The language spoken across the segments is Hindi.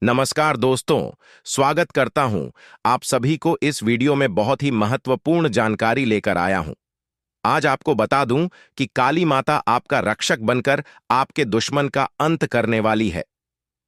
नमस्कार दोस्तों, स्वागत करता हूं आप सभी को इस वीडियो में बहुत ही महत्वपूर्ण जानकारी लेकर आया हूं। आज आपको बता दूं कि काली माता आपका रक्षक बनकर आपके दुश्मन का अंत करने वाली है।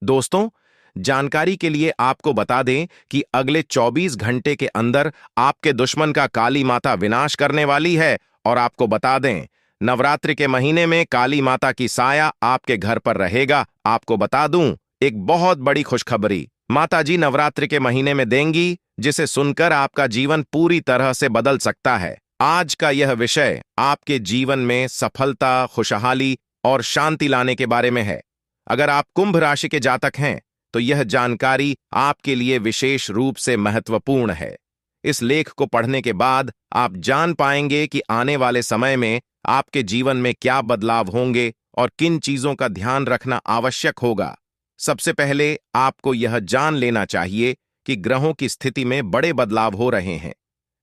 दोस्तों, जानकारी के लिए आपको बता दें कि अगले 24 घंटे के अंदर आपके दुश्मन का काली माता विनाश करने वाली है। और आपको बता दें, नवरात्रि के महीने में काली माता की साया आपके घर पर रहेगा। आपको बता दूं, एक बहुत बड़ी खुशखबरी माता जी नवरात्रि के महीने में देंगी, जिसे सुनकर आपका जीवन पूरी तरह से बदल सकता है। आज का यह विषय आपके जीवन में सफलता, खुशहाली और शांति लाने के बारे में है। अगर आप कुंभ राशि के जातक हैं तो यह जानकारी आपके लिए विशेष रूप से महत्वपूर्ण है। इस लेख को पढ़ने के बाद आप जान पाएंगे कि आने वाले समय में आपके जीवन में क्या बदलाव होंगे और किन चीजों का ध्यान रखना आवश्यक होगा। सबसे पहले आपको यह जान लेना चाहिए कि ग्रहों की स्थिति में बड़े बदलाव हो रहे हैं।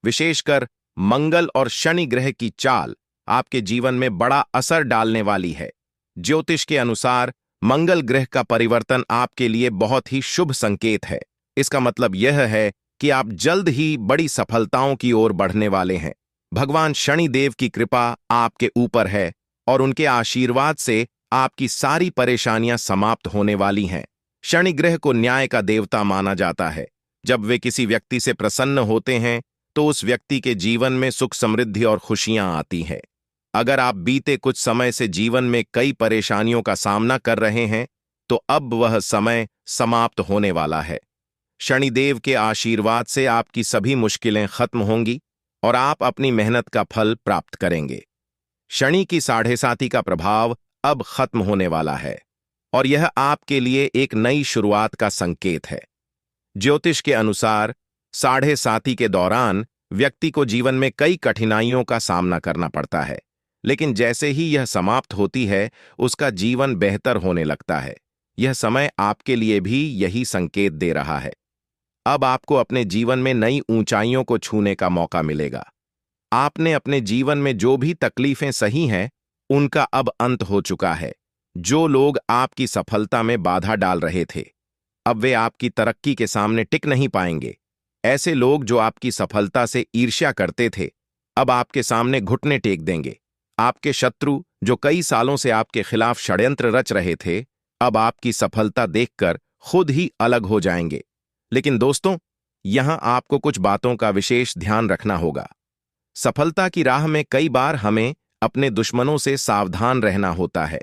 विशेषकर मंगल और शनि ग्रह की चाल आपके जीवन में बड़ा असर डालने वाली है। ज्योतिष के अनुसार मंगल ग्रह का परिवर्तन आपके लिए बहुत ही शुभ संकेत है। इसका मतलब यह है कि आप जल्द ही बड़ी सफलताओं की ओर बढ़ने वाले हैं। भगवान शनि देव की कृपा आपके ऊपर है और उनके आशीर्वाद से आपकी सारी परेशानियां समाप्त होने वाली हैं। शनि ग्रह को न्याय का देवता माना जाता है। जब वे किसी व्यक्ति से प्रसन्न होते हैं तो उस व्यक्ति के जीवन में सुख, समृद्धि और खुशियां आती हैं। अगर आप बीते कुछ समय से जीवन में कई परेशानियों का सामना कर रहे हैं तो अब वह समय समाप्त होने वाला है। शनिदेव के आशीर्वाद से आपकी सभी मुश्किलें खत्म होंगी और आप अपनी मेहनत का फल प्राप्त करेंगे। शनि की साढ़े साती का प्रभाव अब खत्म होने वाला है और यह आपके लिए एक नई शुरुआत का संकेत है। ज्योतिष के अनुसार साढ़े साती के दौरान व्यक्ति को जीवन में कई कठिनाइयों का सामना करना पड़ता है, लेकिन जैसे ही यह समाप्त होती है उसका जीवन बेहतर होने लगता है। यह समय आपके लिए भी यही संकेत दे रहा है। अब आपको अपने जीवन में नई ऊंचाइयों को छूने का मौका मिलेगा। आपने अपने जीवन में जो भी तकलीफें सही हैं उनका अब अंत हो चुका है। जो लोग आपकी सफलता में बाधा डाल रहे थे, अब वे आपकी तरक्की के सामने टिक नहीं पाएंगे। ऐसे लोग जो आपकी सफलता से ईर्ष्या करते थे, अब आपके सामने घुटने टेक देंगे। आपके शत्रु जो कई सालों से आपके खिलाफ षड्यंत्र रच रहे थे, अब आपकी सफलता देखकर खुद ही अलग हो जाएंगे। लेकिन दोस्तों, यहां आपको कुछ बातों का विशेष ध्यान रखना होगा। सफलता की राह में कई बार हमें अपने दुश्मनों से सावधान रहना होता है।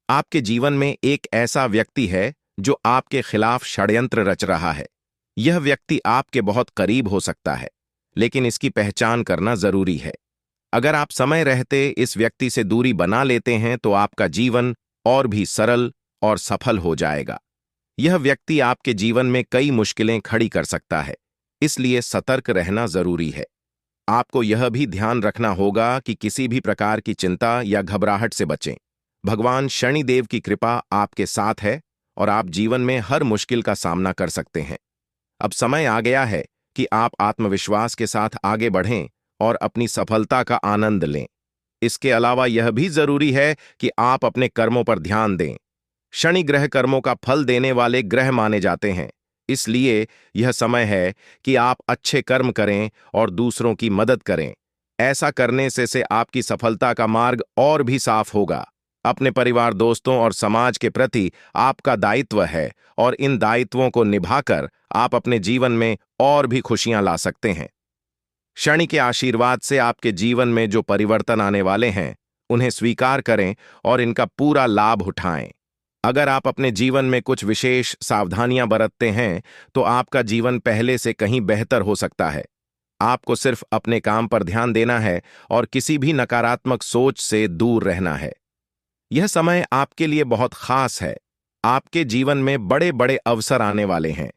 आपके जीवन में एक ऐसा व्यक्ति है जो आपके खिलाफ षड्यंत्र रच रहा है। यह व्यक्ति आपके बहुत करीब हो सकता है, लेकिन इसकी पहचान करना जरूरी है। अगर आप समय रहते इस व्यक्ति से दूरी बना लेते हैं तो आपका जीवन और भी सरल और सफल हो जाएगा। यह व्यक्ति आपके जीवन में कई मुश्किलें खड़ी कर सकता है, इसलिए सतर्क रहना जरूरी है। आपको यह भी ध्यान रखना होगा कि किसी भी प्रकार की चिंता या घबराहट से बचें। भगवान शनि देव की कृपा आपके साथ है और आप जीवन में हर मुश्किल का सामना कर सकते हैं। अब समय आ गया है कि आप आत्मविश्वास के साथ आगे बढ़ें और अपनी सफलता का आनंद लें। इसके अलावा यह भी जरूरी है कि आप अपने कर्मों पर ध्यान दें। शनि ग्रह कर्मों का फल देने वाले ग्रह माने जाते हैं, इसलिए यह समय है कि आप अच्छे कर्म करें और दूसरों की मदद करें। ऐसा करने से आपकी सफलता का मार्ग और भी साफ होगा। अपने परिवार, दोस्तों और समाज के प्रति आपका दायित्व है और इन दायित्वों को निभाकर आप अपने जीवन में और भी खुशियां ला सकते हैं। शनि के आशीर्वाद से आपके जीवन में जो परिवर्तन आने वाले हैं उन्हें स्वीकार करें और इनका पूरा लाभ उठाएं। अगर आप अपने जीवन में कुछ विशेष सावधानियां बरतते हैं तो आपका जीवन पहले से कहीं बेहतर हो सकता है। आपको सिर्फ अपने काम पर ध्यान देना है और किसी भी नकारात्मक सोच से दूर रहना है। यह समय आपके लिए बहुत खास है। आपके जीवन में बड़े बड़े अवसर आने वाले हैं।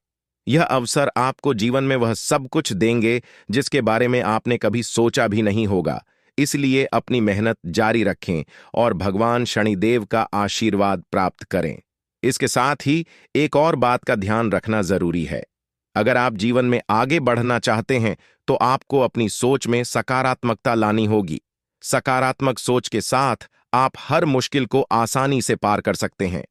यह अवसर आपको जीवन में वह सब कुछ देंगे जिसके बारे में आपने कभी सोचा भी नहीं होगा। इसलिए अपनी मेहनत जारी रखें और भगवान शनिदेव का आशीर्वाद प्राप्त करें। इसके साथ ही एक और बात का ध्यान रखना जरूरी है। अगर आप जीवन में आगे बढ़ना चाहते हैं तो आपको अपनी सोच में सकारात्मकता लानी होगी। सकारात्मक सोच के साथ आप हर मुश्किल को आसानी से पार कर सकते हैं।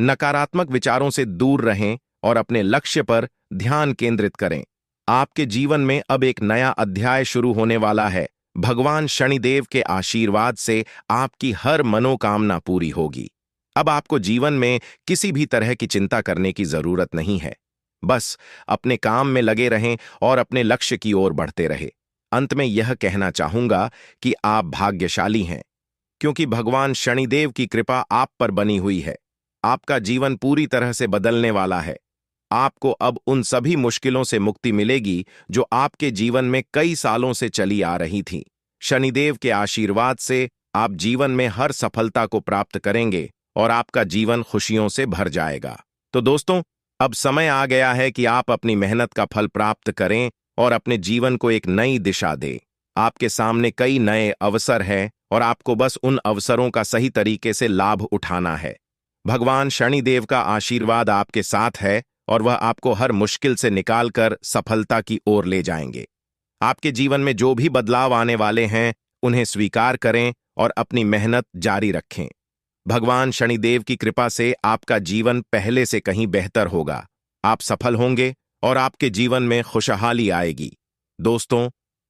नकारात्मक विचारों से दूर रहें और अपने लक्ष्य पर ध्यान केंद्रित करें। आपके जीवन में अब एक नया अध्याय शुरू होने वाला है। भगवान शनिदेव के आशीर्वाद से आपकी हर मनोकामना पूरी होगी। अब आपको जीवन में किसी भी तरह की चिंता करने की जरूरत नहीं है। बस अपने काम में लगे रहें और अपने लक्ष्य की ओर बढ़ते रहें। अंत में यह कहना चाहूंगा कि आप भाग्यशाली हैं, क्योंकि भगवान शनिदेव की कृपा आप पर बनी हुई है। आपका जीवन पूरी तरह से बदलने वाला है। आपको अब उन सभी मुश्किलों से मुक्ति मिलेगी जो आपके जीवन में कई सालों से चली आ रही थीं। शनिदेव के आशीर्वाद से आप जीवन में हर सफलता को प्राप्त करेंगे और आपका जीवन खुशियों से भर जाएगा। तो दोस्तों, अब समय आ गया है कि आप अपनी मेहनत का फल प्राप्त करें और अपने जीवन को एक नई दिशा दें। आपके सामने कई नए अवसर हैं और आपको बस उन अवसरों का सही तरीके से लाभ उठाना है। भगवान शनिदेव का आशीर्वाद आपके साथ है और वह आपको हर मुश्किल से निकालकर सफलता की ओर ले जाएंगे। आपके जीवन में जो भी बदलाव आने वाले हैं, उन्हें स्वीकार करें और अपनी मेहनत जारी रखें। भगवान शनिदेव की कृपा से आपका जीवन पहले से कहीं बेहतर होगा। आप सफल होंगे और आपके जीवन में खुशहाली आएगी। दोस्तों,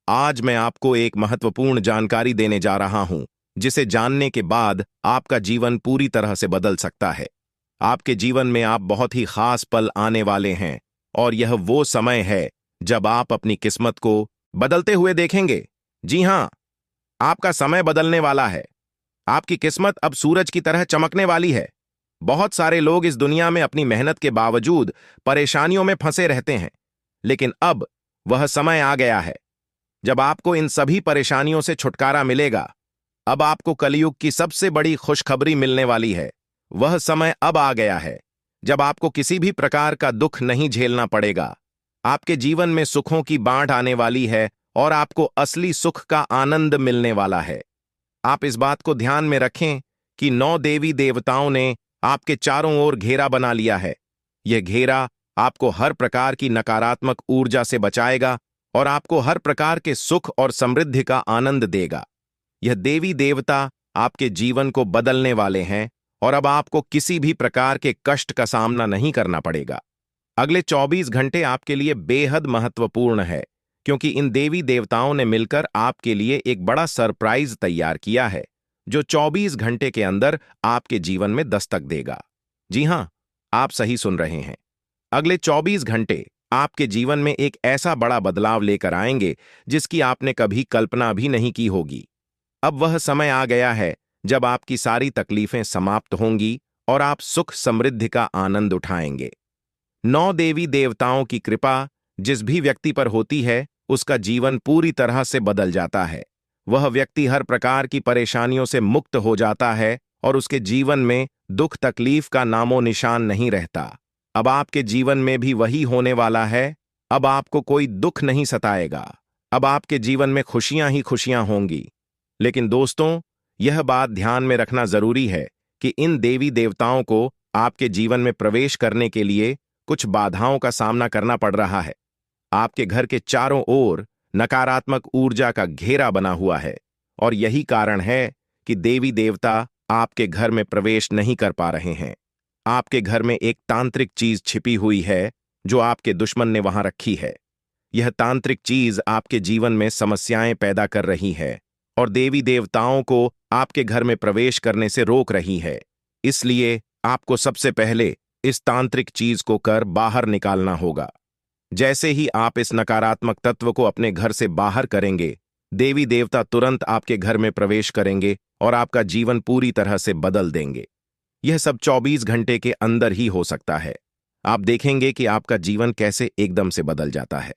आज मैं आपको एक महत्वपूर्ण जानकारी देने जा रहा हूं, जिसे जानने के बाद आपका जीवन पूरी तरह से बदल सकता है। आपके जीवन में आप बहुत ही खास पल आने वाले हैं और यह वो समय है जब आप अपनी किस्मत को बदलते हुए देखेंगे। जी हां, आपका समय बदलने वाला है। आपकी किस्मत अब सूरज की तरह चमकने वाली है। बहुत सारे लोग इस दुनिया में अपनी मेहनत के बावजूद परेशानियों में फंसे रहते हैं, लेकिन अब वह समय आ गया है जब आपको इन सभी परेशानियों से छुटकारा मिलेगा। अब आपको कलयुग की सबसे बड़ी खुशखबरी मिलने वाली है। वह समय अब आ गया है जब आपको किसी भी प्रकार का दुख नहीं झेलना पड़ेगा। आपके जीवन में सुखों की बाढ़ आने वाली है और आपको असली सुख का आनंद मिलने वाला है। आप इस बात को ध्यान में रखें कि 9 देवी देवताओं ने आपके चारों ओर घेरा बना लिया है। यह घेरा आपको हर प्रकार की नकारात्मक ऊर्जा से बचाएगा और आपको हर प्रकार के सुख और समृद्धि का आनंद देगा। यह देवी देवता आपके जीवन को बदलने वाले हैं और अब आपको किसी भी प्रकार के कष्ट का सामना नहीं करना पड़ेगा। अगले 24 घंटे आपके लिए बेहद महत्वपूर्ण है, क्योंकि इन देवी देवताओं ने मिलकर आपके लिए एक बड़ा सरप्राइज तैयार किया है, जो 24 घंटे के अंदर आपके जीवन में दस्तक देगा। जी हां, आप सही सुन रहे हैं। अगले 24 घंटे आपके जीवन में एक ऐसा बड़ा बदलाव लेकर आएंगे जिसकी आपने कभी कल्पना भी नहीं की होगी। अब वह समय आ गया है जब आपकी सारी तकलीफें समाप्त होंगी और आप सुख समृद्धि का आनंद उठाएंगे। 9 देवी देवताओं की कृपा जिस भी व्यक्ति पर होती है, उसका जीवन पूरी तरह से बदल जाता है। वह व्यक्ति हर प्रकार की परेशानियों से मुक्त हो जाता है और उसके जीवन में दुख तकलीफ का नामो निशान नहीं रहता। अब आपके जीवन में भी वही होने वाला है। अब आपको कोई दुख नहीं सताएगा। अब आपके जीवन में खुशियां ही खुशियां होंगी। लेकिन दोस्तों, यह बात ध्यान में रखना जरूरी है कि इन देवी देवताओं को आपके जीवन में प्रवेश करने के लिए कुछ बाधाओं का सामना करना पड़ रहा है। आपके घर के चारों ओर नकारात्मक ऊर्जा का घेरा बना हुआ है और यही कारण है कि देवी देवता आपके घर में प्रवेश नहीं कर पा रहे हैं। आपके घर में एक तांत्रिक चीज छिपी हुई है जो आपके दुश्मन ने वहां रखी है। यह तांत्रिक चीज आपके जीवन में समस्याएं पैदा कर रही है और देवी देवताओं को आपके घर में प्रवेश करने से रोक रही है। इसलिए आपको सबसे पहले इस तांत्रिक चीज को कर बाहर निकालना होगा। जैसे ही आप इस नकारात्मक तत्व को अपने घर से बाहर करेंगे, देवी देवता तुरंत आपके घर में प्रवेश करेंगे और आपका जीवन पूरी तरह से बदल देंगे। यह सब 24 घंटे के अंदर ही हो सकता है। आप देखेंगे कि आपका जीवन कैसे एकदम से बदल जाता है।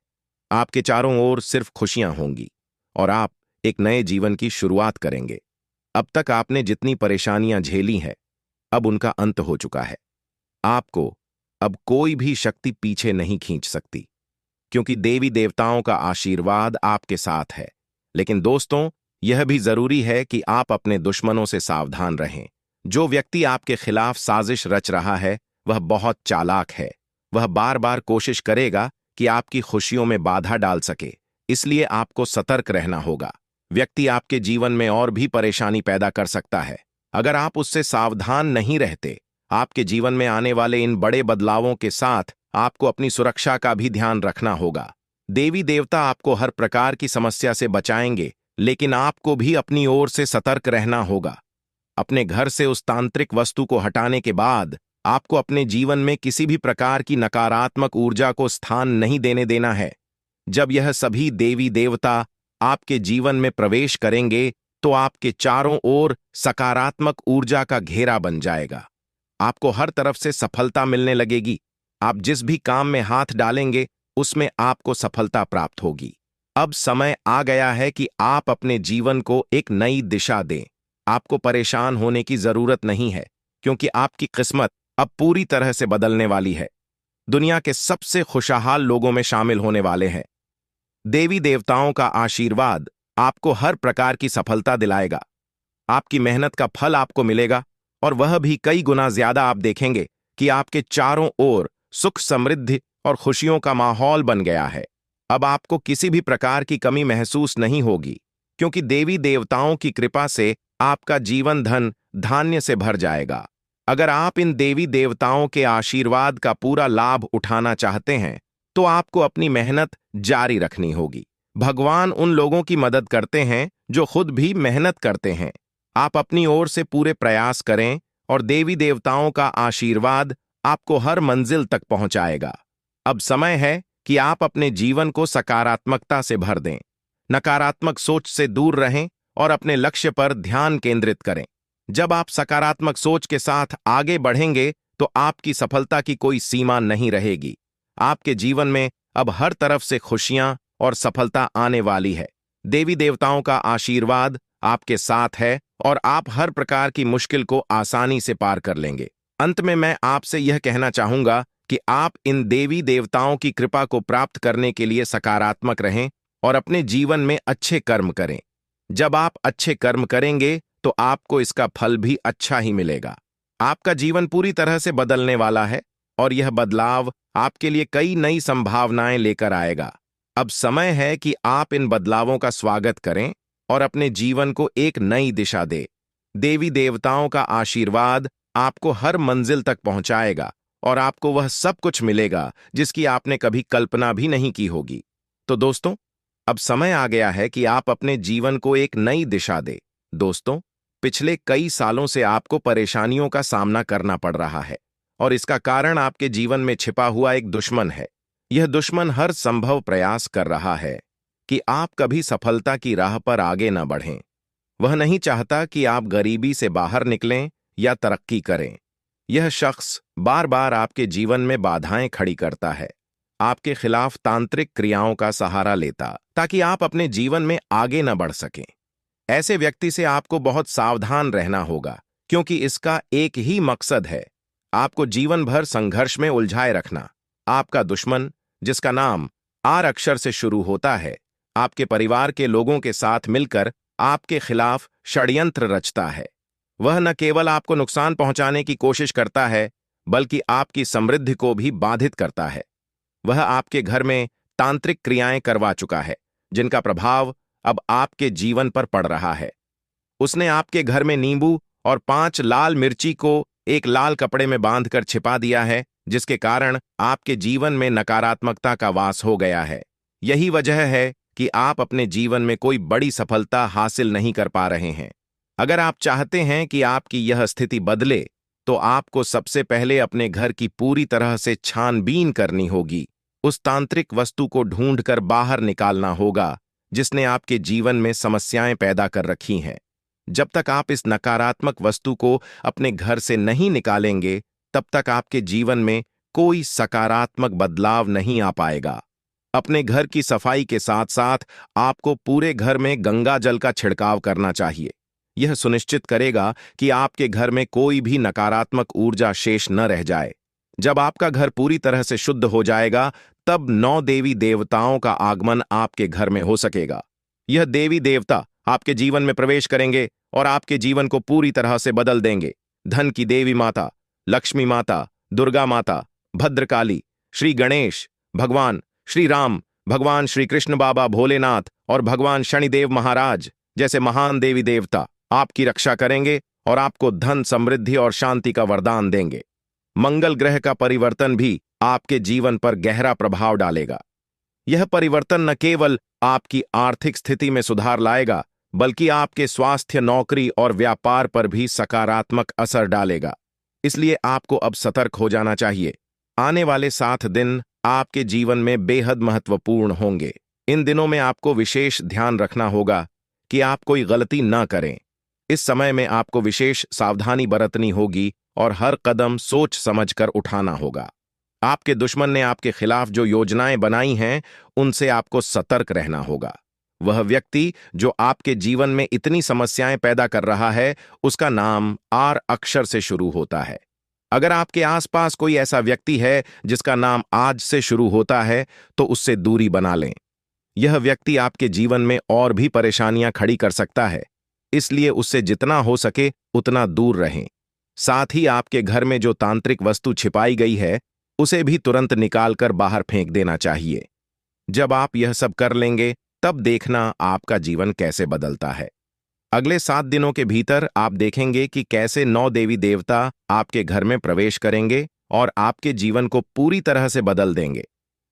आपके चारों ओर सिर्फ खुशियां होंगी और आप एक नए जीवन की शुरुआत करेंगे। अब तक आपने जितनी परेशानियां झेली हैं, अब उनका अंत हो चुका है। आपको अब कोई भी शक्ति पीछे नहीं खींच सकती, क्योंकि देवी देवताओं का आशीर्वाद आपके साथ है। लेकिन दोस्तों, यह भी जरूरी है कि आप अपने दुश्मनों से सावधान रहें। जो व्यक्ति आपके खिलाफ साजिश रच रहा है, वह बहुत चालाक है। वह बार बार कोशिश करेगा कि आपकी खुशियों में बाधा डाल सके। इसलिए आपको सतर्क रहना होगा। व्यक्ति आपके जीवन में और भी परेशानी पैदा कर सकता है। अगर आप उससे सावधान नहीं रहते, आपके जीवन में आने वाले इन बड़े बदलावों के साथ आपको अपनी सुरक्षा का भी ध्यान रखना होगा। देवी देवता आपको हर प्रकार की समस्या से बचाएंगे, लेकिन आपको भी अपनी ओर से सतर्क रहना होगा। अपने घर से उस तांत्रिक वस्तु को हटाने के बाद आपको अपने जीवन में किसी भी प्रकार की नकारात्मक ऊर्जा को स्थान नहीं देने देना है। जब यह सभी देवी देवता आपके जीवन में प्रवेश करेंगे तो आपके चारों ओर सकारात्मक ऊर्जा का घेरा बन जाएगा। आपको हर तरफ से सफलता मिलने लगेगी। आप जिस भी काम में हाथ डालेंगे उसमें आपको सफलता प्राप्त होगी। अब समय आ गया है कि आप अपने जीवन को एक नई दिशा दें। आपको परेशान होने की जरूरत नहीं है, क्योंकि आपकी किस्मत अब पूरी तरह से बदलने वाली है। दुनिया के सबसे खुशहाल लोगों में शामिल होने वाले हैं। देवी देवताओं का आशीर्वाद आपको हर प्रकार की सफलता दिलाएगा। आपकी मेहनत का फल आपको मिलेगा, और वह भी कई गुना ज्यादा। आप देखेंगे कि आपके चारों ओर सुख, समृद्धि और खुशियों का माहौल बन गया है। अब आपको किसी भी प्रकार की कमी महसूस नहीं होगी, क्योंकि देवी देवताओं की कृपा से आपका जीवन धन धान्य से भर जाएगा। अगर आप इन देवी देवताओं के आशीर्वाद का पूरा लाभ उठाना चाहते हैं तो आपको अपनी मेहनत जारी रखनी होगी। भगवान उन लोगों की मदद करते हैं जो खुद भी मेहनत करते हैं। आप अपनी ओर से पूरे प्रयास करें और देवी देवताओं का आशीर्वाद आपको हर मंजिल तक पहुंचाएगा। अब समय है कि आप अपने जीवन को सकारात्मकता से भर दें। नकारात्मक सोच से दूर रहें और अपने लक्ष्य पर ध्यान केंद्रित करें। जब आप सकारात्मक सोच के साथ आगे बढ़ेंगे तो आपकी सफलता की कोई सीमा नहीं रहेगी। आपके जीवन में अब हर तरफ से खुशियां और सफलता आने वाली है। देवी देवताओं का आशीर्वाद आपके साथ है और आप हर प्रकार की मुश्किल को आसानी से पार कर लेंगे। अंत में मैं आपसे यह कहना चाहूंगा कि आप इन देवी देवताओं की कृपा को प्राप्त करने के लिए सकारात्मक रहें और अपने जीवन में अच्छे कर्म करें। जब आप अच्छे कर्म करेंगे तो आपको इसका फल भी अच्छा ही मिलेगा। आपका जीवन पूरी तरह से बदलने वाला है और यह बदलाव आपके लिए कई नई संभावनाएं लेकर आएगा। अब समय है कि आप इन बदलावों का स्वागत करें और अपने जीवन को एक नई दिशा दें। देवी देवताओं का आशीर्वाद आपको हर मंजिल तक पहुंचाएगा और आपको वह सब कुछ मिलेगा जिसकी आपने कभी कल्पना भी नहीं की होगी। तो दोस्तों, अब समय आ गया है कि आप अपने जीवन को एक नई दिशा दें। दोस्तों, पिछले कई सालों से आपको परेशानियों का सामना करना पड़ रहा है और इसका कारण आपके जीवन में छिपा हुआ एक दुश्मन है। यह दुश्मन हर संभव प्रयास कर रहा है कि आप कभी सफलता की राह पर आगे न बढ़ें। वह नहीं चाहता कि आप गरीबी से बाहर निकलें या तरक्की करें। यह शख्स बार बार आपके जीवन में बाधाएं खड़ी करता है, आपके खिलाफ तांत्रिक क्रियाओं का सहारा लेता ताकि आप अपने जीवन में आगे न बढ़ सकें। ऐसे व्यक्ति से आपको बहुत सावधान रहना होगा, क्योंकि इसका एक ही मकसद है, आपको जीवन भर संघर्ष में उलझाए रखना। आपका दुश्मन, जिसका नाम आर अक्षर से शुरू होता है, आपके परिवार के लोगों के साथ मिलकर आपके खिलाफ षड्यंत्र रचता है। वह न केवल आपको नुकसान पहुंचाने की कोशिश करता है, बल्कि आपकी समृद्धि को भी बाधित करता है। वह आपके घर में तांत्रिक क्रियाएं करवा चुका है, जिनका प्रभाव अब आपके जीवन पर पड़ रहा है। उसने आपके घर में नींबू और 5 लाल मिर्ची को एक लाल कपड़े में बांधकर छिपा दिया है, जिसके कारण आपके जीवन में नकारात्मकता का वास हो गया है। यही वजह है कि आप अपने जीवन में कोई बड़ी सफलता हासिल नहीं कर पा रहे हैं। अगर आप चाहते हैं कि आपकी यह स्थिति बदले, तो आपको सबसे पहले अपने घर की पूरी तरह से छानबीन करनी होगी। उस तांत्रिक वस्तु को ढूंढकर बाहर निकालना होगा जिसने आपके जीवन में समस्याएं पैदा कर रखी हैं। जब तक आप इस नकारात्मक वस्तु को अपने घर से नहीं निकालेंगे, तब तक आपके जीवन में कोई सकारात्मक बदलाव नहीं आ पाएगा। अपने घर की सफाई के साथ साथ आपको पूरे घर में गंगा जल का छिड़काव करना चाहिए। यह सुनिश्चित करेगा कि आपके घर में कोई भी नकारात्मक ऊर्जा शेष न रह जाए। जब आपका घर पूरी तरह से शुद्ध हो जाएगा, तब 9 देवी देवताओं का आगमन आपके घर में हो सकेगा। यह देवी देवता आपके जीवन में प्रवेश करेंगे और आपके जीवन को पूरी तरह से बदल देंगे। धन की देवी माता, लक्ष्मी माता, दुर्गा माता, भद्रकाली, श्री गणेश, भगवान श्री राम, भगवान श्री कृष्ण बाबा भोलेनाथ और भगवान शनिदेव महाराज जैसे महान देवी देवता आपकी रक्षा करेंगे और आपको धन, समृद्धि और शांति का वरदान देंगे। मंगल ग्रह का परिवर्तन भी आपके जीवन पर गहरा प्रभाव डालेगा। यह परिवर्तन न केवल आपकी आर्थिक स्थिति में सुधार लाएगा, बल्कि आपके स्वास्थ्य, नौकरी और व्यापार पर भी सकारात्मक असर डालेगा। इसलिए आपको अब सतर्क हो जाना चाहिए। आने वाले 7 दिन आपके जीवन में बेहद महत्वपूर्ण होंगे। इन दिनों में आपको विशेष ध्यान रखना होगा कि आप कोई गलती न करें। इस समय में आपको विशेष सावधानी बरतनी होगी और हर कदम सोच समझकर उठाना होगा। आपके दुश्मन ने आपके खिलाफ जो योजनाएं बनाई हैं, उनसे आपको सतर्क रहना होगा। वह व्यक्ति जो आपके जीवन में इतनी समस्याएं पैदा कर रहा है, उसका नाम आर अक्षर से शुरू होता है। अगर आपके आसपास कोई ऐसा व्यक्ति है जिसका नाम आज से शुरू होता है, तो उससे दूरी बना लें। यह व्यक्ति आपके जीवन में और भी परेशानियां खड़ी कर सकता है, इसलिए उससे जितना हो सके उतना दूर रहें। साथ ही आपके घर में जो तांत्रिक वस्तु छिपाई गई है, उसे भी तुरंत निकालकर बाहर फेंक देना चाहिए। जब आप यह सब कर लेंगे, तब देखना आपका जीवन कैसे बदलता है। अगले 7 दिनों के भीतर आप देखेंगे कि कैसे 9 देवी देवता आपके घर में प्रवेश करेंगे और आपके जीवन को पूरी तरह से बदल देंगे।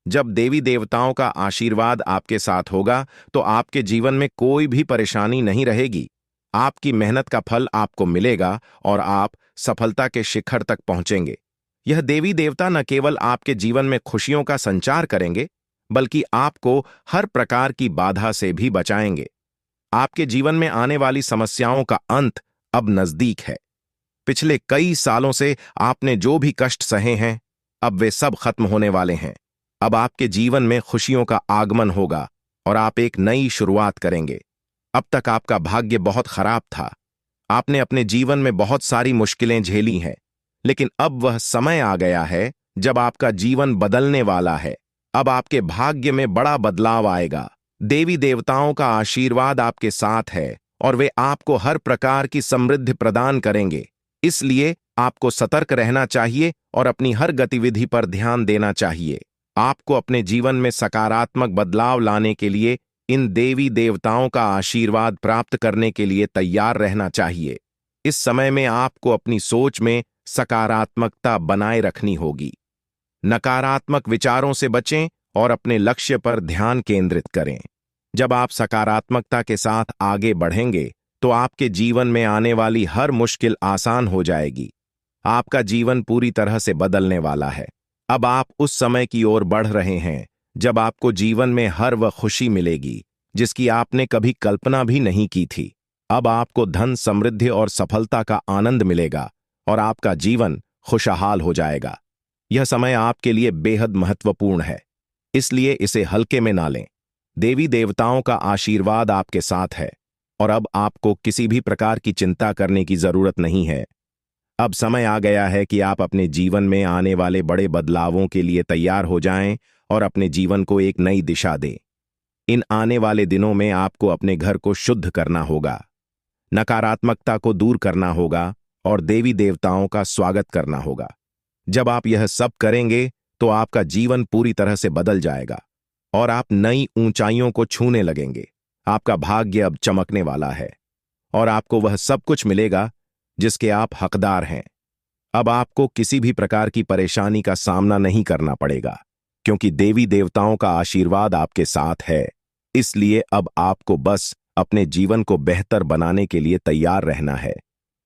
जब देवी देवताओं का आशीर्वाद आपके साथ होगा, तो आपके जीवन में कोई भी परेशानी नहीं रहेगी। आपकी मेहनत का फल आपको मिलेगा और आप सफलता के शिखर तक पहुंचेंगे। यह देवी देवता न केवल आपके जीवन में खुशियों का संचार करेंगे, बल्कि आपको हर प्रकार की बाधा से भी बचाएंगे। आपके जीवन में आने वाली समस्याओं का अंत अब नजदीक है। पिछले कई सालों से आपने जो भी कष्ट सहे हैं, अब वे सब खत्म होने वाले हैं। अब आपके जीवन में खुशियों का आगमन होगा और आप एक नई शुरुआत करेंगे। अब तक आपका भाग्य बहुत खराब था। आपने अपने जीवन में बहुत सारी मुश्किलें झेली हैं, लेकिन अब वह समय आ गया है जब आपका जीवन बदलने वाला है। अब आपके भाग्य में बड़ा बदलाव आएगा। देवी देवताओं का आशीर्वाद आपके साथ है और वे आपको हर प्रकार की समृद्धि प्रदान करेंगे। इसलिए आपको सतर्क रहना चाहिए और अपनी हर गतिविधि पर ध्यान देना चाहिए। आपको अपने जीवन में सकारात्मक बदलाव लाने के लिए इन देवी देवताओं का आशीर्वाद प्राप्त करने के लिए तैयार रहना चाहिए। इस समय में आपको अपनी सोच में सकारात्मकता बनाए रखनी होगी। नकारात्मक विचारों से बचें और अपने लक्ष्य पर ध्यान केंद्रित करें। जब आप सकारात्मकता के साथ आगे बढ़ेंगे, तो आपके जीवन में आने वाली हर मुश्किल आसान हो जाएगी। आपका जीवन पूरी तरह से बदलने वाला है। अब आप उस समय की ओर बढ़ रहे हैं जब आपको जीवन में हर वह खुशी मिलेगी जिसकी आपने कभी कल्पना भी नहीं की थी। अब आपको धन, समृद्धि और सफलता का आनंद मिलेगा और आपका जीवन खुशहाल हो जाएगा। यह समय आपके लिए बेहद महत्वपूर्ण है, इसलिए इसे हल्के में ना लें। देवी देवताओं का आशीर्वाद आपके साथ है और अब आपको किसी भी प्रकार की चिंता करने की जरूरत नहीं है। अब समय आ गया है कि आप अपने जीवन में आने वाले बड़े बदलावों के लिए तैयार हो जाएं और अपने जीवन को एक नई दिशा दें। इन आने वाले दिनों में आपको अपने घर को शुद्ध करना होगा, नकारात्मकता को दूर करना होगा और देवी देवताओं का स्वागत करना होगा। जब आप यह सब करेंगे, तो आपका जीवन पूरी तरह से बदल जाएगा और आप नई ऊंचाइयों को छूने लगेंगे। आपका भाग्य अब चमकने वाला है और आपको वह सब कुछ मिलेगा जिसके आप हकदार हैं। अब आपको किसी भी प्रकार की परेशानी का सामना नहीं करना पड़ेगा, क्योंकि देवी देवताओं का आशीर्वाद आपके साथ है। इसलिए अब आपको बस अपने जीवन को बेहतर बनाने के लिए तैयार रहना है।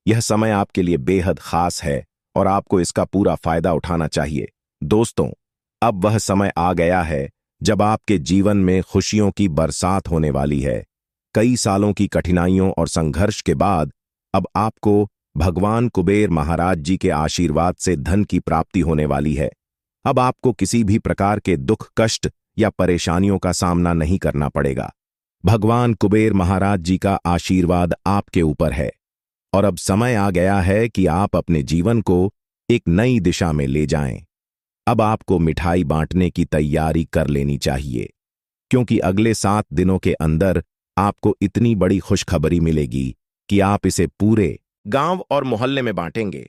यह समय आपके लिए बेहद खास है और आपको इसका पूरा फायदा उठाना चाहिए। दोस्तों, अब वह समय आ गया है जब आपके जीवन में खुशियों की बरसात होने वाली है। कई सालों की कठिनाइयों और संघर्ष के बाद अब आपको भगवान कुबेर महाराज जी के आशीर्वाद से धन की प्राप्ति होने वाली है। अब आपको किसी भी प्रकार के दुख, कष्ट या परेशानियों का सामना नहीं करना पड़ेगा। भगवान कुबेर महाराज जी का आशीर्वाद आपके ऊपर है और अब समय आ गया है कि आप अपने जीवन को एक नई दिशा में ले जाएं। अब आपको मिठाई बांटने की तैयारी कर लेनी चाहिए, क्योंकि अगले 7 दिनों के अंदर आपको इतनी बड़ी खुशखबरी मिलेगी कि आप इसे पूरे गांव और मोहल्ले में बांटेंगे।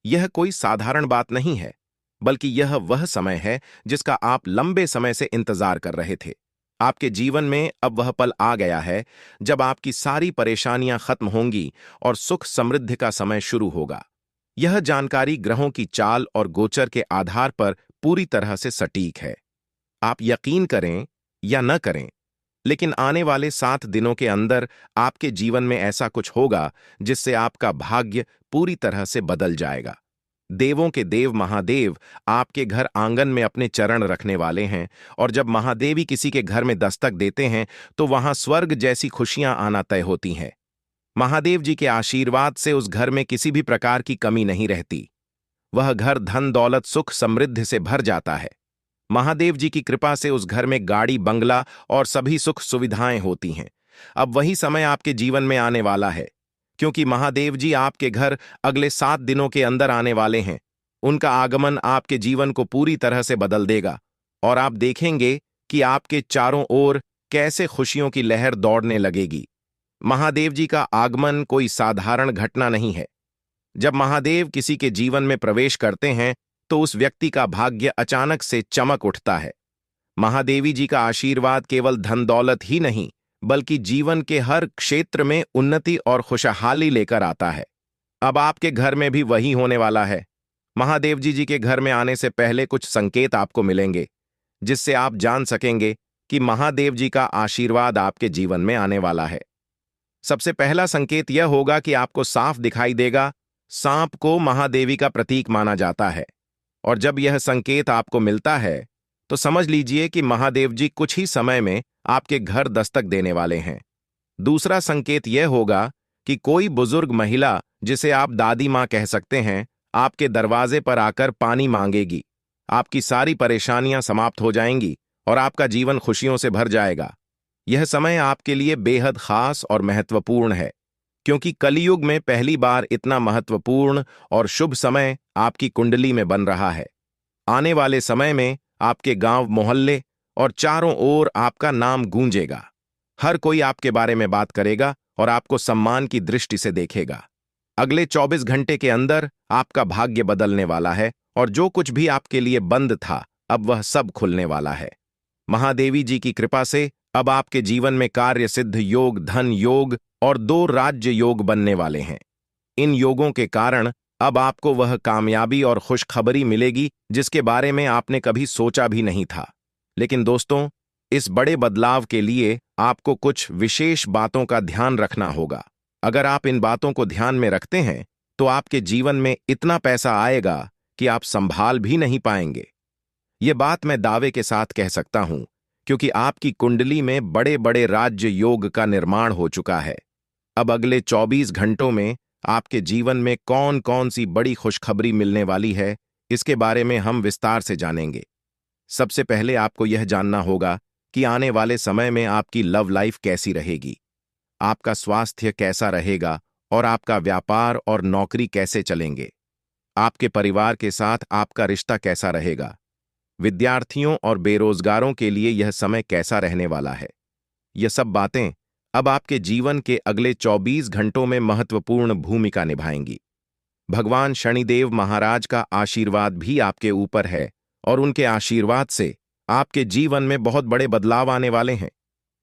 यह कोई साधारण बात नहीं है, बल्कि यह वह समय है जिसका आप लंबे समय से इंतजार कर रहे थे। आपके जीवन में अब वह पल आ गया है जब आपकी सारी परेशानियां खत्म होंगी और सुख समृद्धि का समय शुरू होगा। यह जानकारी ग्रहों की चाल और गोचर के आधार पर पूरी तरह से सटीक है। आप यकीन करें या न करें, लेकिन आने वाले 7 दिनों के अंदर आपके जीवन में ऐसा कुछ होगा जिससे आपका भाग्य पूरी तरह से बदल जाएगा। देवों के देव महादेव आपके घर आंगन में अपने चरण रखने वाले हैं, और जब महादेवी किसी के घर में दस्तक देते हैं तो वहां स्वर्ग जैसी खुशियां आना तय होती हैं। महादेव जी के आशीर्वाद से उस घर में किसी भी प्रकार की कमी नहीं रहती। वह घर धन दौलत सुख समृद्धि से भर जाता है। महादेव जी की कृपा से उस घर में गाड़ी बंगला और सभी सुख सुविधाएं होती हैं। अब वही समय आपके जीवन में आने वाला है, क्योंकि महादेव जी आपके घर अगले 7 दिनों के अंदर आने वाले हैं। उनका आगमन आपके जीवन को पूरी तरह से बदल देगा, और आप देखेंगे कि आपके चारों ओर कैसे खुशियों की लहर दौड़ने लगेगी। महादेव जी का आगमन कोई साधारण घटना नहीं है। जब महादेव किसी के जीवन में प्रवेश करते हैं तो उस व्यक्ति का भाग्य अचानक से चमक उठता है। महादेवी जी का आशीर्वाद केवल धन दौलत ही नहीं, बल्कि जीवन के हर क्षेत्र में उन्नति और खुशहाली लेकर आता है। अब आपके घर में भी वही होने वाला है। महादेव जी के घर में आने से पहले कुछ संकेत आपको मिलेंगे, जिससे आप जान सकेंगे कि महादेव जी का आशीर्वाद आपके जीवन में आने वाला है। सबसे पहला संकेत यह होगा कि आपको साफ दिखाई देगा। सांप को महादेवी का प्रतीक माना जाता है, और जब यह संकेत आपको मिलता है तो समझ लीजिए कि महादेव जी कुछ ही समय में आपके घर दस्तक देने वाले हैं। दूसरा संकेत यह होगा कि कोई बुजुर्ग महिला, जिसे आप दादी माँ कह सकते हैं, आपके दरवाजे पर आकर पानी मांगेगी। आपकी सारी परेशानियां समाप्त हो जाएंगी और आपका जीवन खुशियों से भर जाएगा। यह समय आपके लिए बेहद खास और महत्वपूर्ण है, क्योंकि कलयुग में पहली बार इतना महत्वपूर्ण और शुभ समय आपकी कुंडली में बन रहा है। आने वाले समय में आपके गांव मोहल्ले और चारों ओर आपका नाम गूंजेगा। हर कोई आपके बारे में बात करेगा और आपको सम्मान की दृष्टि से देखेगा। अगले 24 घंटे के अंदर आपका भाग्य बदलने वाला है, और जो कुछ भी आपके लिए बंद था अब वह सब खुलने वाला है। महादेवी जी की कृपा से अब आपके जीवन में कार्य सिद्ध योग, धन योग और 2 राज्य योग बनने वाले हैं। इन योगों के कारण अब आपको वह कामयाबी और खुशखबरी मिलेगी जिसके बारे में आपने कभी सोचा भी नहीं था। लेकिन दोस्तों, इस बड़े बदलाव के लिए आपको कुछ विशेष बातों का ध्यान रखना होगा। अगर आप इन बातों को ध्यान में रखते हैं तो आपके जीवन में इतना पैसा आएगा कि आप संभाल भी नहीं पाएंगे। ये बात मैं दावे के साथ कह सकता हूं, क्योंकि आपकी कुंडली में बड़े बड़े राज्य योग का निर्माण हो चुका है। अब अगले 24 घंटों में आपके जीवन में कौन कौन सी बड़ी खुशखबरी मिलने वाली है, इसके बारे में हम विस्तार से जानेंगे। सबसे पहले आपको यह जानना होगा कि आने वाले समय में आपकी लव लाइफ कैसी रहेगी, आपका स्वास्थ्य कैसा रहेगा और आपका व्यापार और नौकरी कैसे चलेंगे। आपके परिवार के साथ आपका रिश्ता कैसा रहेगा। विद्यार्थियों और बेरोजगारों के लिए यह समय कैसा रहने वाला है। यह सब बातें अब आपके जीवन के अगले 24 घंटों में महत्वपूर्ण भूमिका निभाएंगी। भगवान शनिदेव महाराज का आशीर्वाद भी आपके ऊपर है, और उनके आशीर्वाद से आपके जीवन में बहुत बड़े बदलाव आने वाले हैं।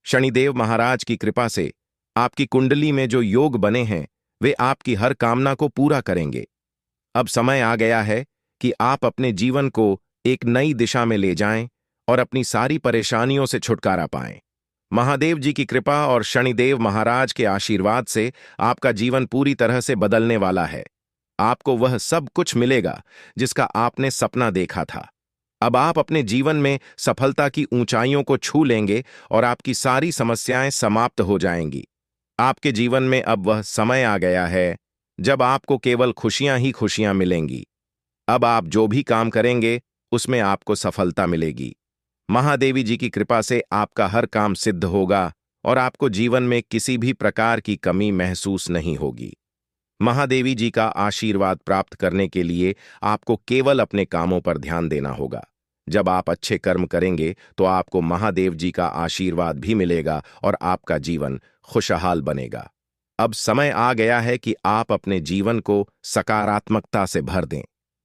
शनिदेव महाराज की कृपा से आपकी कुंडली में जो योग बने हैं वे आपकी हर कामना को पूरा करेंगे। अब समय आ गया है कि आप अपने जीवन को एक नई दिशा में ले जाएं और अपनी सारी परेशानियों से छुटकारा पाएं। महादेव जी की कृपा और शनिदेव महाराज के आशीर्वाद से आपका जीवन पूरी तरह से बदलने वाला है। आपको वह सब कुछ मिलेगा जिसका आपने सपना देखा था। अब आप अपने जीवन में सफलता की ऊंचाइयों को छू लेंगे और आपकी सारी समस्याएं समाप्त हो जाएंगी। आपके जीवन में अब वह समय आ गया है जब आपको केवल खुशियां ही खुशियां मिलेंगी। अब आप जो भी काम करेंगे उसमें आपको सफलता मिलेगी। महादेवी जी की कृपा से आपका हर काम सिद्ध होगा और आपको जीवन में किसी भी प्रकार की कमी महसूस नहीं होगी। महादेवी जी का आशीर्वाद प्राप्त करने के लिए आपको केवल अपने कामों पर ध्यान देना होगा। जब आप अच्छे कर्म करेंगे तो आपको महादेव जी का आशीर्वाद भी मिलेगा और आपका जीवन खुशहाल बनेगा। अब समय आ गया है कि आप अपने जीवन को सकारात्मकता से भर दें,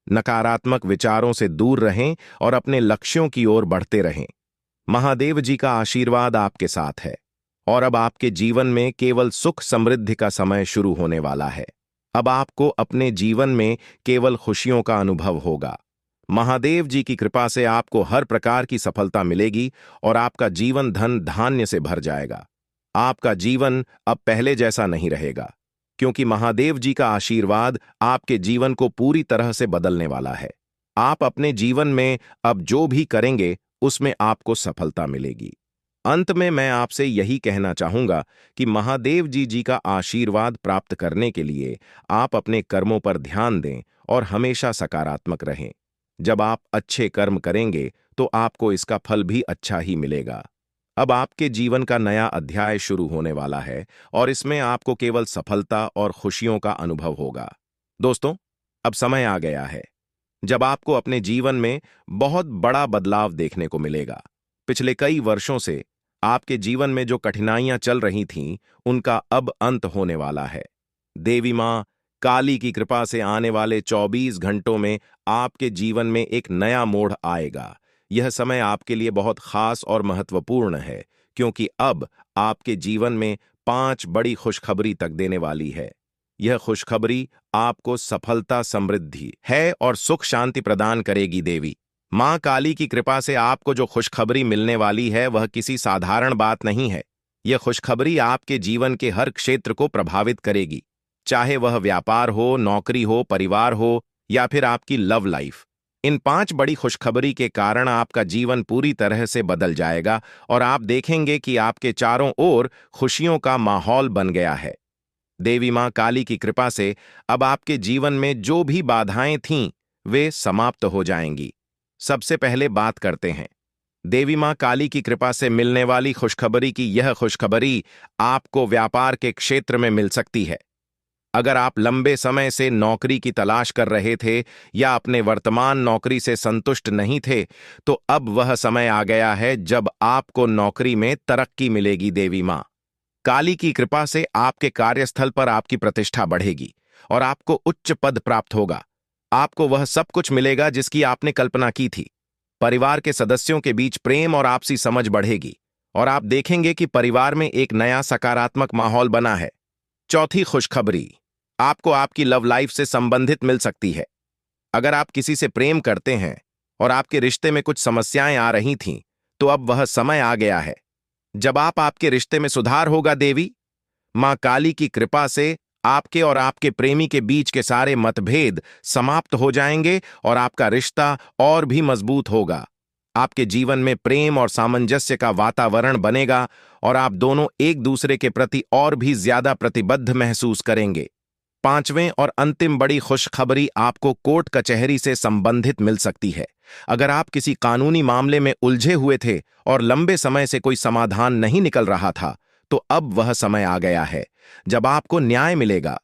नकारात्मक विचारों से दूर रहें और अपने लक्ष्यों की ओर बढ़ते रहें। महादेव जी का आशीर्वाद आपके साथ है और अब आपके जीवन में केवल सुख समृद्धि का समय शुरू होने वाला है। अब आपको अपने जीवन में केवल खुशियों का अनुभव होगा। महादेव जी की कृपा से आपको हर प्रकार की सफलता मिलेगी और आपका जीवन धन धान्य से भर जाएगा। आपका जीवन अब पहले जैसा नहीं रहेगा, क्योंकि महादेव जी का आशीर्वाद आपके जीवन को पूरी तरह से बदलने वाला है। आप अपने जीवन में अब जो भी करेंगे उसमें आपको सफलता मिलेगी। अंत में मैं आपसे यही कहना चाहूंगा कि महादेव जी का आशीर्वाद प्राप्त करने के लिए आप अपने कर्मों पर ध्यान दें और हमेशा सकारात्मक रहें। जब आप अच्छे कर्म करेंगे तो आपको इसका फल भी अच्छा ही मिलेगा। अब आपके जीवन का नया अध्याय शुरू होने वाला है और इसमें आपको केवल सफलता और खुशियों का अनुभव होगा। दोस्तों, अब समय आ गया है जब आपको अपने जीवन में बहुत बड़ा बदलाव देखने को मिलेगा। पिछले कई वर्षों से आपके जीवन में जो कठिनाइयां चल रही थीं, उनका अब अंत होने वाला है। देवी मां काली की कृपा से आने वाले 24 घंटों में आपके जीवन में एक नया मोड़ आएगा। यह समय आपके लिए बहुत खास और महत्वपूर्ण है, क्योंकि अब आपके जीवन में 5 बड़ी खुशखबरी तक देने वाली है। यह खुशखबरी आपको सफलता, समृद्धि है और सुख शांति प्रदान करेगी। देवी मां काली की कृपा से आपको जो खुशखबरी मिलने वाली है वह किसी साधारण बात नहीं है। यह खुशखबरी आपके जीवन के हर क्षेत्र को प्रभावित करेगी, चाहे वह व्यापार हो, नौकरी हो, परिवार हो या फिर आपकी लव लाइफ। इन 5 बड़ी खुशखबरी के कारण आपका जीवन पूरी तरह से बदल जाएगा और आप देखेंगे कि आपके चारों ओर खुशियों का माहौल बन गया है। देवी मां काली की कृपा से अब आपके जीवन में जो भी बाधाएं थीं, वे समाप्त हो जाएंगी। सबसे पहले बात करते हैं देवी मां काली की कृपा से मिलने वाली खुशखबरी की। यह खुशखबरी आपको व्यापार के क्षेत्र में मिल सकती है। अगर आप लंबे समय से नौकरी की तलाश कर रहे थे या अपने वर्तमान नौकरी से संतुष्ट नहीं थे, तो अब वह समय आ गया है जब आपको नौकरी में तरक्की मिलेगी। देवी मां काली की कृपा से आपके कार्यस्थल पर आपकी प्रतिष्ठा बढ़ेगी और आपको उच्च पद प्राप्त होगा। आपको वह सब कुछ मिलेगा जिसकी आपने कल्पना की थी। परिवार के सदस्यों के बीच प्रेम और आपसी समझ बढ़ेगी और आप देखेंगे कि परिवार में एक नया सकारात्मक माहौल बना है। चौथी खुशखबरी आपको आपकी लव लाइफ से संबंधित मिल सकती है। अगर आप किसी से प्रेम करते हैं और आपके रिश्ते में कुछ समस्याएं आ रही थीं, तो अब वह समय आ गया है जब आपके रिश्ते में सुधार होगा। देवी मां काली की कृपा से आपके और आपके प्रेमी के बीच के सारे मतभेद समाप्त हो जाएंगे और आपका रिश्ता और भी मजबूत होगा। आपके जीवन में प्रेम और सामंजस्य का वातावरण बनेगा और आप दोनों एक दूसरे के प्रति और भी ज्यादा प्रतिबद्ध महसूस करेंगे। पांचवें और अंतिम बड़ी खुशखबरी आपको कोर्ट कचहरी से संबंधित मिल सकती है। अगर आप किसी कानूनी मामले में उलझे हुए थे और लंबे समय से कोई समाधान नहीं निकल रहा था, तो अब वह समय आ गया है जब आपको न्याय मिलेगा।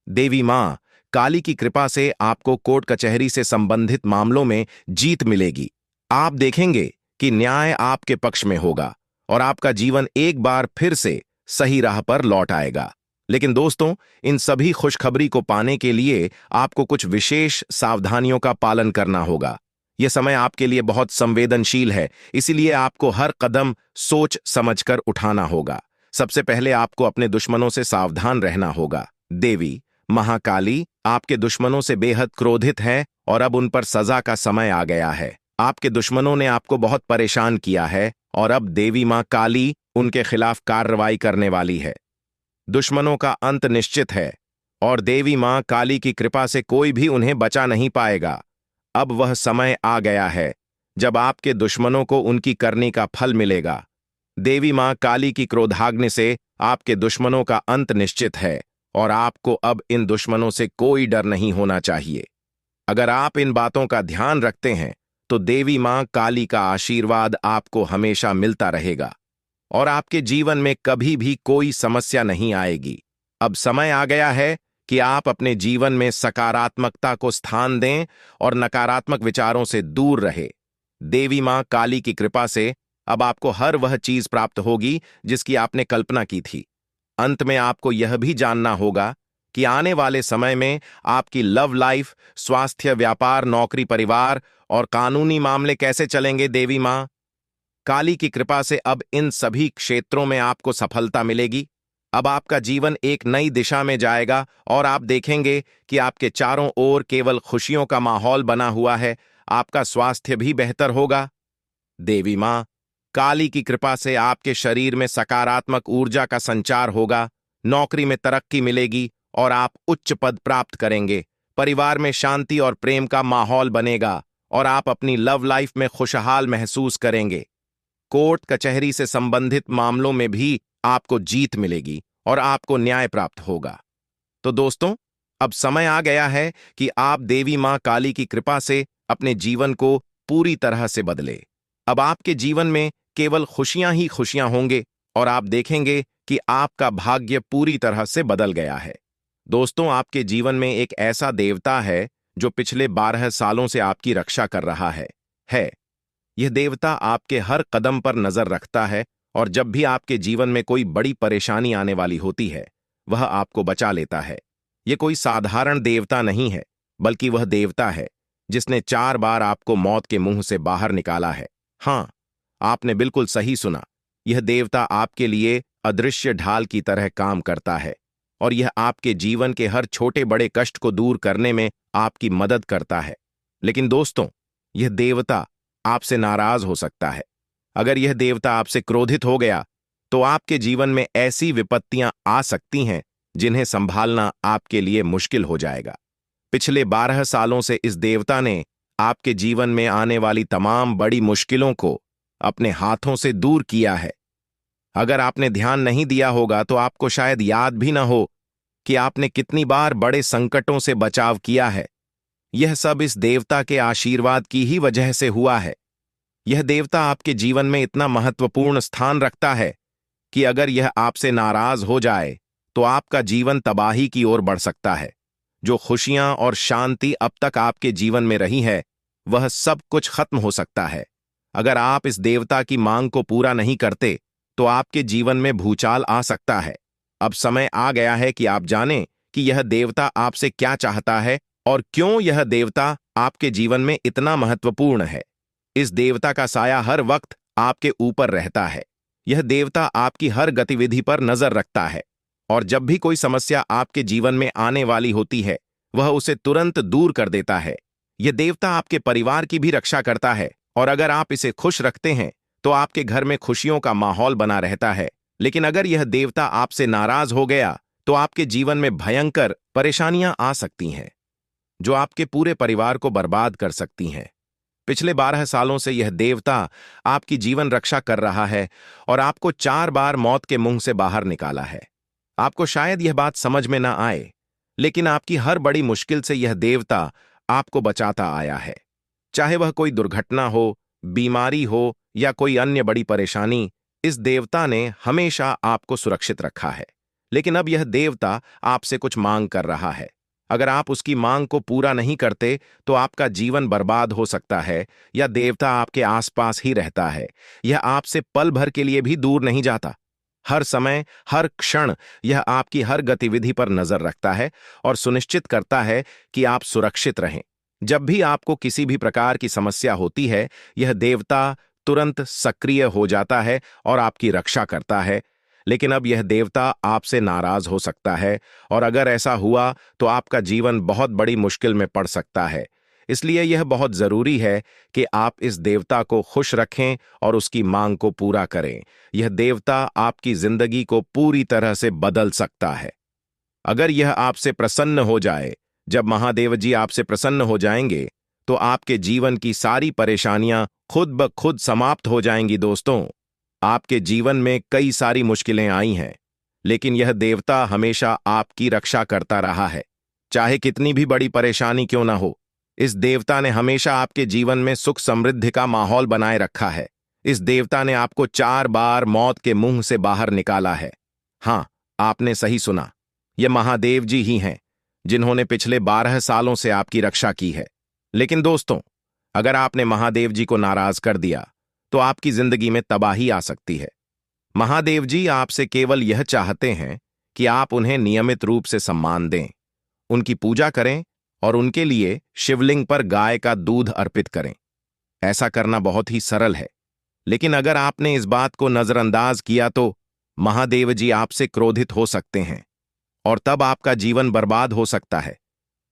देवी मां काली की कृपा से आपको कोर्ट कचहरी से संबंधित मामलों में जीत मिलेगी। आप देखेंगे कि न्याय आपके पक्ष में होगा और आपका जीवन एक बार फिर से सही राह पर लौट आएगा। लेकिन दोस्तों, इन सभी खुशखबरी को पाने के लिए आपको कुछ विशेष सावधानियों का पालन करना होगा। यह समय आपके लिए बहुत संवेदनशील है, इसीलिए आपको हर कदम सोच समझकर उठाना होगा। सबसे पहले आपको अपने दुश्मनों से सावधान रहना होगा। देवी महाकाली आपके दुश्मनों से बेहद क्रोधित है और अब उन पर सजा का समय आ गया है। आपके दुश्मनों ने आपको बहुत परेशान किया है और अब देवी मां काली उनके खिलाफ कार्रवाई करने वाली है। दुश्मनों का अंत निश्चित है और देवी मां काली की कृपा से कोई भी उन्हें बचा नहीं पाएगा। अब वह समय आ गया है जब आपके दुश्मनों को उनकी करनी का फल मिलेगा। देवी मां काली की क्रोधाग्नि से आपके दुश्मनों का अंत निश्चित है और आपको अब इन दुश्मनों से कोई डर नहीं होना चाहिए। अगर आप इन बातों का ध्यान रखते हैं तो देवी मां काली का आशीर्वाद आपको हमेशा मिलता रहेगा और आपके जीवन में कभी भी कोई समस्या नहीं आएगी। अब समय आ गया है कि आप अपने जीवन में सकारात्मकता को स्थान दें और नकारात्मक विचारों से दूर रहे। देवी मां काली की कृपा से अब आपको हर वह चीज प्राप्त होगी जिसकी आपने कल्पना की थी। अंत में आपको यह भी जानना होगा कि आने वाले समय में आपकी लव लाइफ, स्वास्थ्य, व्यापार, नौकरी, परिवार और कानूनी मामले कैसे चलेंगे। देवी मां काली की कृपा से अब इन सभी क्षेत्रों में आपको सफलता मिलेगी। अब आपका जीवन एक नई दिशा में जाएगा और आप देखेंगे कि आपके चारों ओर केवल खुशियों का माहौल बना हुआ है। आपका स्वास्थ्य भी बेहतर होगा। देवी माँ काली की कृपा से आपके शरीर में सकारात्मक ऊर्जा का संचार होगा, नौकरी में तरक्की मिलेगी और आप उच्च पद प्राप्त करेंगे। परिवार में शांति और प्रेम का माहौल बनेगा और आप अपनी लव लाइफ में खुशहाल महसूस करेंगे। कोर्ट कचहरी से संबंधित मामलों में भी आपको जीत मिलेगी और आपको न्याय प्राप्त होगा। तो दोस्तों, अब समय आ गया है कि आप देवी मां काली की कृपा से अपने जीवन को पूरी तरह से बदले। अब आपके जीवन में केवल खुशियां ही खुशियां होंगे और आप देखेंगे कि आपका भाग्य पूरी तरह से बदल गया है। दोस्तों, आपके जीवन में एक ऐसा देवता है जो पिछले 12 सालों से आपकी रक्षा कर रहा है। यह देवता आपके हर कदम पर नजर रखता है और जब भी आपके जीवन में कोई बड़ी परेशानी आने वाली होती है, वह आपको बचा लेता है। यह कोई साधारण देवता नहीं है, बल्कि वह देवता है जिसने 4 बार आपको मौत के मुंह से बाहर निकाला है। हाँ, आपने बिल्कुल सही सुना। यह देवता आपके लिए अदृश्य ढाल की तरह काम करता है और यह आपके जीवन के हर छोटे बड़े कष्ट को दूर करने में आपकी मदद करता है। लेकिन दोस्तों, यह देवता आपसे नाराज हो सकता है। अगर यह देवता आपसे क्रोधित हो गया तो आपके जीवन में ऐसी विपत्तियां आ सकती हैं जिन्हें संभालना आपके लिए मुश्किल हो जाएगा। पिछले 12 सालों से इस देवता ने आपके जीवन में आने वाली तमाम बड़ी मुश्किलों को अपने हाथों से दूर किया है। अगर आपने ध्यान नहीं दिया होगा तो आपको शायद याद भी ना हो कि आपने कितनी बार बड़े संकटों से बचाव किया है। यह सब इस देवता के आशीर्वाद की ही वजह से हुआ है। यह देवता आपके जीवन में इतना महत्वपूर्ण स्थान रखता है कि अगर यह आपसे नाराज हो जाए तो आपका जीवन तबाही की ओर बढ़ सकता है। जो खुशियां और शांति अब तक आपके जीवन में रही है, वह सब कुछ खत्म हो सकता है। अगर आप इस देवता की मांग को पूरा नहीं करते तो आपके जीवन में भूचाल आ सकता है। अब समय आ गया है कि आप जानें कि यह देवता आपसे क्या चाहता है और क्यों यह देवता आपके जीवन में इतना महत्वपूर्ण है। इस देवता का साया हर वक्त आपके ऊपर रहता है। यह देवता आपकी हर गतिविधि पर नजर रखता है और जब भी कोई समस्या आपके जीवन में आने वाली होती है, वह उसे तुरंत दूर कर देता है। यह देवता आपके परिवार की भी रक्षा करता है और अगर आप इसे खुश रखते हैं तो आपके घर में खुशियों का माहौल बना रहता है। लेकिन अगर यह देवता आपसे नाराज हो गया तो आपके जीवन में भयंकर परेशानियां आ सकती हैं जो आपके पूरे परिवार को बर्बाद कर सकती हैं। पिछले 12 सालों से यह देवता आपकी जीवन रक्षा कर रहा है और आपको 4 बार मौत के मुंह से बाहर निकाला है। आपको शायद यह बात समझ में ना आए, लेकिन आपकी हर बड़ी मुश्किल से यह देवता आपको बचाता आया है। चाहे वह कोई दुर्घटना हो, बीमारी हो या कोई अन्य बड़ी परेशानी, इस देवता ने हमेशा आपको सुरक्षित रखा है। लेकिन अब यह देवता आपसे कुछ मांग कर रहा है। अगर आप उसकी मांग को पूरा नहीं करते तो आपका जीवन बर्बाद हो सकता है या देवता आपके आसपास ही रहता है। यह आपसे पल भर के लिए भी दूर नहीं जाता। हर समय, हर क्षण यह आपकी हर गतिविधि पर नजर रखता है और सुनिश्चित करता है कि आप सुरक्षित रहें। जब भी आपको किसी भी प्रकार की समस्या होती है, यह देवता तुरंत सक्रिय हो जाता है और आपकी रक्षा करता है। लेकिन अब यह देवता आपसे नाराज हो सकता है और अगर ऐसा हुआ तो आपका जीवन बहुत बड़ी मुश्किल में पड़ सकता है। इसलिए यह बहुत जरूरी है कि आप इस देवता को खुश रखें और उसकी मांग को पूरा करें। यह देवता आपकी जिंदगी को पूरी तरह से बदल सकता है। अगर यह आपसे प्रसन्न हो जाए, जब महादेव जी आपसे प्रसन्न हो जाएंगे तो आपके जीवन की सारी परेशानियां खुद ब खुद समाप्त हो जाएंगी। दोस्तों, आपके जीवन में कई सारी मुश्किलें आई हैं, लेकिन यह देवता हमेशा आपकी रक्षा करता रहा है। चाहे कितनी भी बड़ी परेशानी क्यों ना हो, इस देवता ने हमेशा आपके जीवन में सुख समृद्धि का माहौल बनाए रखा है। इस देवता ने आपको 4 बार मौत के मुंह से बाहर निकाला है। हां, आपने सही सुना। यह महादेव जी ही हैं जिन्होंने पिछले 12 सालों से आपकी रक्षा की है। लेकिन दोस्तों, अगर आपने महादेव जी को नाराज कर दिया तो आपकी जिंदगी में तबाही आ सकती है। महादेव जी आपसे केवल यह चाहते हैं कि आप उन्हें नियमित रूप से सम्मान दें, उनकी पूजा करें और उनके लिए शिवलिंग पर गाय का दूध अर्पित करें। ऐसा करना बहुत ही सरल है, लेकिन अगर आपने इस बात को नजरअंदाज किया तो महादेव जी आपसे क्रोधित हो सकते हैं और तब आपका जीवन बर्बाद हो सकता है।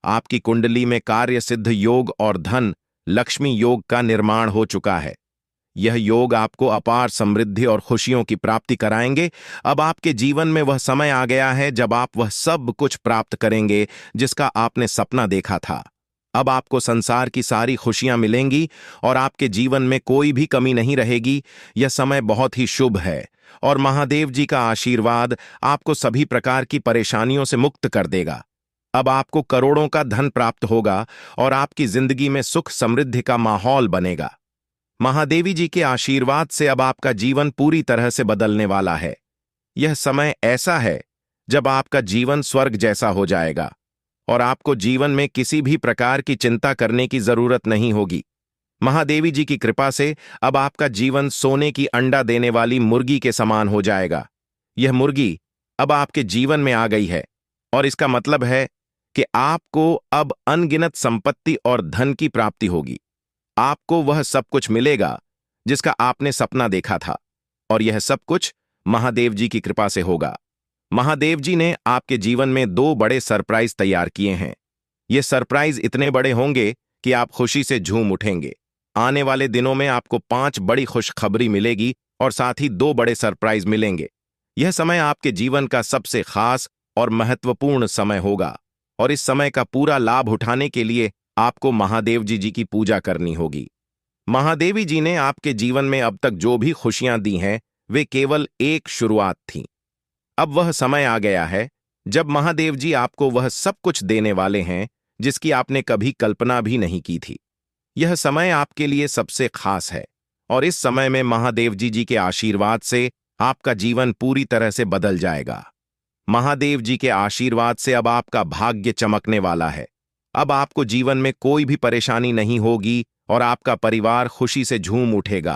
आपकी कुंडली में कार्य सिद्ध योग और धन लक्ष्मी योग का निर्माण हो चुका है। यह योग आपको अपार समृद्धि और खुशियों की प्राप्ति कराएंगे। अब आपके जीवन में वह समय आ गया है जब आप वह सब कुछ प्राप्त करेंगे जिसका आपने सपना देखा था। अब आपको संसार की सारी खुशियां मिलेंगी और आपके जीवन में कोई भी कमी नहीं रहेगी। यह समय बहुत ही शुभ है और महादेव जी का आशीर्वाद आपको सभी प्रकार की परेशानियों से मुक्त कर देगा। अब आपको करोड़ों का धन प्राप्त होगा और आपकी जिंदगी में सुख समृद्धि का माहौल बनेगा। महादेवी जी के आशीर्वाद से अब आपका जीवन पूरी तरह से बदलने वाला है। यह समय ऐसा है जब आपका जीवन स्वर्ग जैसा हो जाएगा और आपको जीवन में किसी भी प्रकार की चिंता करने की जरूरत नहीं होगी। महादेवी जी की कृपा से अब आपका जीवन सोने की अंडा देने वाली मुर्गी के समान हो जाएगा। यह मुर्गी अब आपके जीवन में आ गई है और इसका मतलब है कि आपको अब अनगिनत संपत्ति और धन की प्राप्ति होगी। आपको वह सब कुछ मिलेगा जिसका आपने सपना देखा था और यह सब कुछ महादेव जी की कृपा से होगा। महादेव जी ने आपके जीवन में 2 बड़े सरप्राइज तैयार किए हैं। ये सरप्राइज इतने बड़े होंगे कि आप खुशी से झूम उठेंगे। आने वाले दिनों में आपको 5 बड़ी खुशखबरी मिलेगी और साथ ही 2 बड़े सरप्राइज मिलेंगे। यह समय आपके जीवन का सबसे खास और महत्वपूर्ण समय होगा और इस समय का पूरा लाभ उठाने के लिए आपको महादेव जी की पूजा करनी होगी। महादेवी जी ने आपके जीवन में अब तक जो भी खुशियां दी हैं वे केवल एक शुरुआत थी। अब वह समय आ गया है जब महादेव जी आपको वह सब कुछ देने वाले हैं जिसकी आपने कभी कल्पना भी नहीं की थी। यह समय आपके लिए सबसे खास है और इस समय में महादेव जी के आशीर्वाद से आपका जीवन पूरी तरह से बदल जाएगा। महादेव जी के आशीर्वाद से अब आपका भाग्य चमकने वाला है। अब आपको जीवन में कोई भी परेशानी नहीं होगी और आपका परिवार खुशी से झूम उठेगा।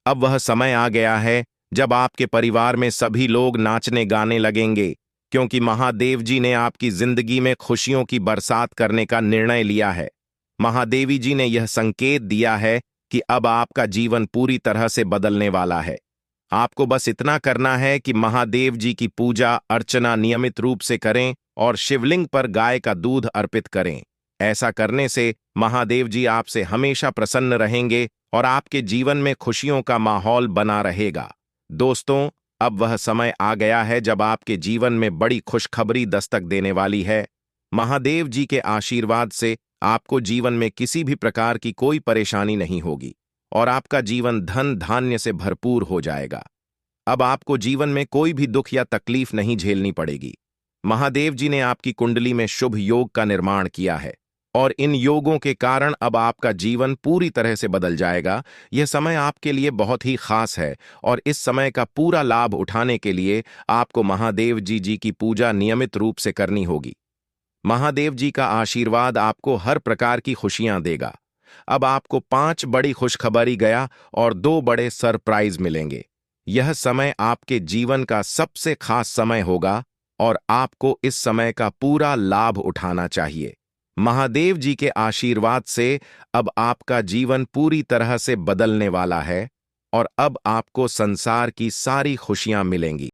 अब वह समय आ गया है जब आपके परिवार में सभी लोग नाचने गाने लगेंगे क्योंकि महादेव जी ने आपकी जिंदगी में खुशियों की बरसात करने का निर्णय लिया है। महादेवी जी ने यह संकेत दिया है कि अब आपका जीवन पूरी तरह से बदलने वाला है। आपको बस इतना करना है कि महादेव जी की पूजा अर्चना नियमित रूप से करें और शिवलिंग पर गाय का दूध अर्पित करें। ऐसा करने से महादेव जी आपसे हमेशा प्रसन्न रहेंगे और आपके जीवन में खुशियों का माहौल बना रहेगा। दोस्तों, अब वह समय आ गया है जब आपके जीवन में बड़ी खुशखबरी दस्तक देने वाली है। महादेव जी के आशीर्वाद से आपको जीवन में किसी भी प्रकार की कोई परेशानी नहीं होगी और आपका जीवन धन धान्य से भरपूर हो जाएगा। अब आपको जीवन में कोई भी दुख या तकलीफ नहीं झेलनी पड़ेगी। महादेव जी ने आपकी कुंडली में शुभ योग का निर्माण किया है और इन योगों के कारण अब आपका जीवन पूरी तरह से बदल जाएगा। यह समय आपके लिए बहुत ही खास है और इस समय का पूरा लाभ उठाने के लिए आपको महादेव जी की पूजा नियमित रूप से करनी होगी। महादेव जी का आशीर्वाद आपको हर प्रकार की खुशियां देगा। अब आपको 5 बड़ी खुशखबरी गया और 2 बड़े सरप्राइज मिलेंगे। यह समय आपके जीवन का सबसे खास समय होगा और आपको इस समय का पूरा लाभ उठाना चाहिए। महादेव जी के आशीर्वाद से अब आपका जीवन पूरी तरह से बदलने वाला है और अब आपको संसार की सारी खुशियां मिलेंगी।